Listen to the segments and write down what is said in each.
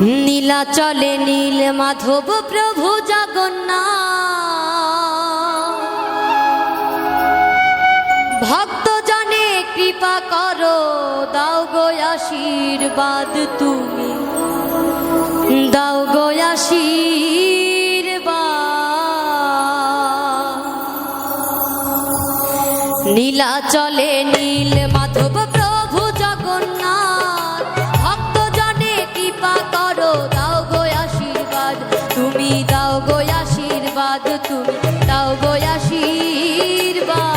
নীলাচলে নীল মাধব প্রভু জগন্নাথ, ভক্ত জনে কৃপা করো, দাও গো আশীর্বাদ, তুমি দাও গো আশীর্বাদ। নীলাচলে নীল মাধব প্রভু জগন্নাথ, ভক্ত জনে কৃপা করো, দাও গো আশীর্বাদ, তুমি দাও গো আশীর্বাদ, তুমি দাও গো আশীর্বাদ।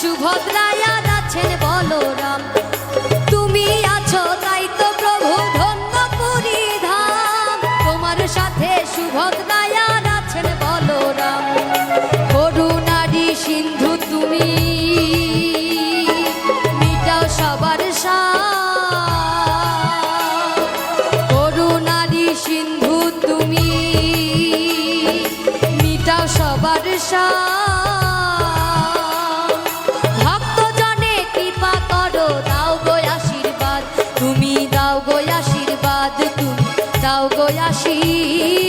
সুভদ্রায়া আছেন বলরাম, তুমি আছো তাই তো প্রভু ধন্য পুরী ধাম, তোমার সাথে সুভদ্রায়া আছেন বলরাম। করুণারি সিন্ধু তুমি, মিটাও সবার সাথ, করুণারি সিন্ধু তুমি, মিটাও সবার সাথ। তুমি দাও গো আশীর্বাদ, তুমি দাও গো আশীর্বাদ।